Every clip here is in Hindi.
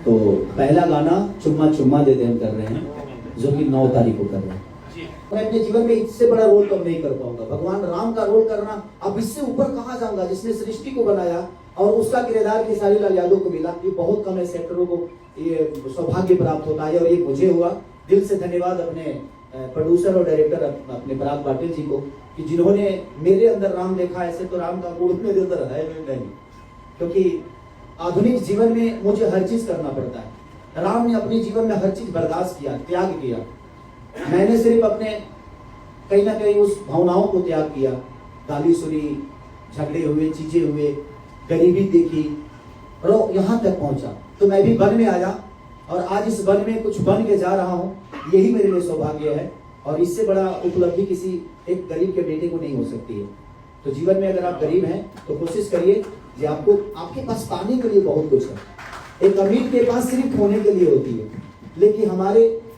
तो पहला गाना चुम्मा चुम्मा दे दे हम कर रहे हैं, जो कि 9 तारीख को कर रहे हैं। मैं अपने जीवन में इससे बड़ा रोल कम नहीं कर पाऊंगा। भगवान राम का रोल करना, अब इससे ऊपर कहाँ जाऊंगा, जिसने सृष्टि को बनाया और उसका किरदार खेसारी लाल यादव को मिला। ये बहुत कम ऐसे एक्टरों को ये सौभाग्य प्राप्त होता है, और ये मुझे हुआ। दिल से धन्यवाद अपने प्रोड्यूसर और डायरेक्टर अपने पराग पाटिल जी को, कि जिन्होंने मेरे अंदर राम देखा। ऐसे तो राम का गुण मेरे अंदर है नहीं, क्योंकि आधुनिक जीवन में मुझे हर चीज करना पड़ता है। राम ने अपने जीवन में हर चीज बर्दाश्त किया, त्याग किया। मैंने सिर्फ अपने कहीं ना कहीं उस भावनाओं को त्याग किया। गाली सुनी, झगड़े हुए, चीजें हुए, गरीबी देखी, और यहाँ तक पहुंचा। तो मैं भी वन में आया, और आज इस वन में कुछ बन के जा रहा हूँ। यही मेरे लिए सौभाग्य है, और इससे बड़ा उपलब्धि किसी एक गरीब के बेटे को नहीं हो सकती है। तो जीवन में अगर आप गरीब हैं तो कोशिश करिए कि आपके पास पाने के लिए बहुत कुछ है। एक अमीर के पास सिर्फ खोने के लिए होती है, लेकिन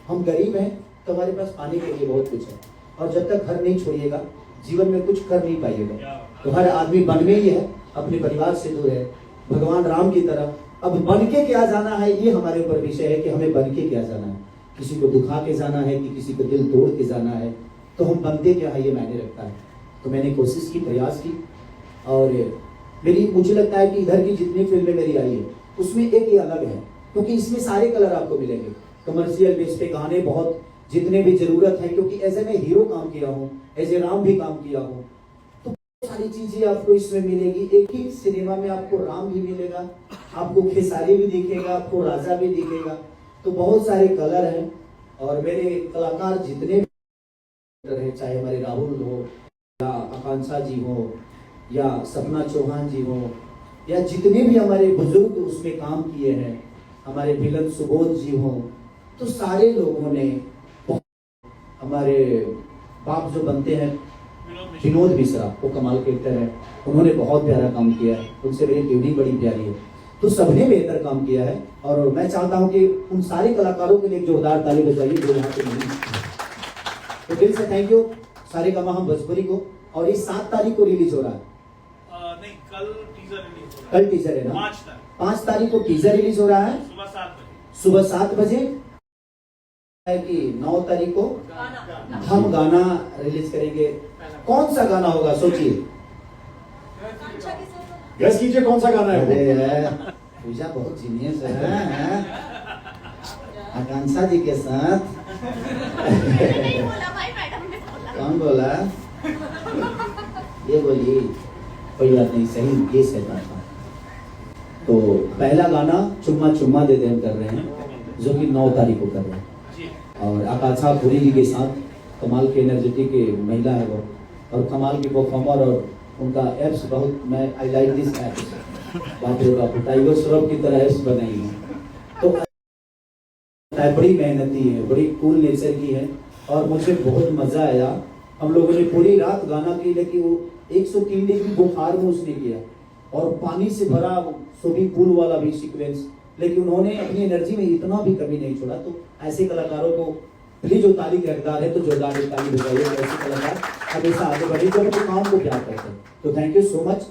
हम गरीब हैं तो हमारे पास पाने के लिए बहुत कुछ है। और जब तक घर नहीं छोड़िएगा, जीवन में कुछ कर नहीं पाइएगा। तो हर आदमी वन में ही है, अपने परिवार से दूर है, भगवान राम की तरफ। अब बन के क्या जाना है, ये हमारे ऊपर विषय है कि हमें बन के क्या जाना है। किसी को दुखा के जाना है कि किसी को दिल तोड़ के जाना है, तो हम बनते क्या है ये मायने रखता है। तो मैंने कोशिश की, प्रयास की, और मुझे लगता है कि इधर की जितनी फिल्में मेरी आई है उसमें एक ये अलग है, क्योंकि इसमें सारे कलर आपको मिलेंगे। कमर्शियल बेस पे गाने बहुत जितने भी जरूरत है, क्योंकि एज ए मैं हीरो काम किया हूँ, एज ए राम भी काम किया हूँ, तो सारी चीजें आपको इसमें मिलेगी। एक ही सिनेमा में आपको राम भी मिलेगा, आपको खेसारी भी दिखेगा, आपको राजा भी दिखेगा। तो बहुत सारे कलर हैं, और मेरे कलाकार जितने भी, चाहे हमारे राहुल हो, या आकांक्षा जी हो, या सपना चौहान जी हो, या जितने भी हमारे बुजुर्ग उसमें काम किए हैं, हमारे विलन सुबोध जी हो, तो सारे लोगों ने, हमारे बाप जो बनते हैं विनोद मिश्रा, वो कमाल के एक्टर हैं, उन्होंने बहुत प्यारा काम किया है। उनसे मेरी ट्यूनिंग बड़ी प्यारी है। तो सबने बेहतर काम किया है, और मैं चाहता हूं कि उन सारे कलाकारों के लिए एक जोरदार ताली बजाइए जो यहाँ पे मिली। तो दिल से थैंक यू सारे गमा हम भोजपुरी को। और ये 7 तारीख को रिलीज हो रहा है। नहीं, कल टीजर रिलीज हो रहा है। कल टीजर है ना? 5 तारीख को टीजर रिलीज हो रहा है, सुबह 7 बजे। है कि 9 तारीख को हम गाना रिलीज करेंगे। कौन सा गाना होगा सोचिए, गेस कीजिए कौन सा गाना है। अरे पूजा बहुत जीनियस है, आकांक्षा जी के साथ। कौन बोला? ये बोली, कोई बात नहीं, सही ये सही बात था। तो पहला गाना चुम्मा चुम्मा दे दे हम कर रहे हैं, जो कि 9 तारीख को कर रहे हैं। और आकांक्षा पुरी जी के साथ, कमाल के एनर्जेटिक महिला है वो, और कमाल की परफॉर्मर, और उनका एप्स बहुत, मैं आई लाइक दिस एप्स, बाप रे बाप, टाइगर श्रॉफ की तरह एप्स बनाई है। तो बड़ी मेहनती है, बड़ी कूल नेचर की है, और मुझे बहुत मजा आया। हम लोगों ने पूरी रात गाना की, लेकिन वो 103 डिग्री बुखार में उसने किया, और पानी से भरा स्विमिंग पूल वाला भी सीक्वेंस, लेकिन उन्होंने अपनी एनर्जी में इतना भी कमी नहीं छोड़ा। तो ऐसे कलाकारों को प्लीज, जो ताली के हकदार है तो जोरदार ताली बजाइए। ऐसे कलाकार हमेशा आगे बढ़े जो अपने काम को प्यार करते हैं। तो थैंक यू सो मच।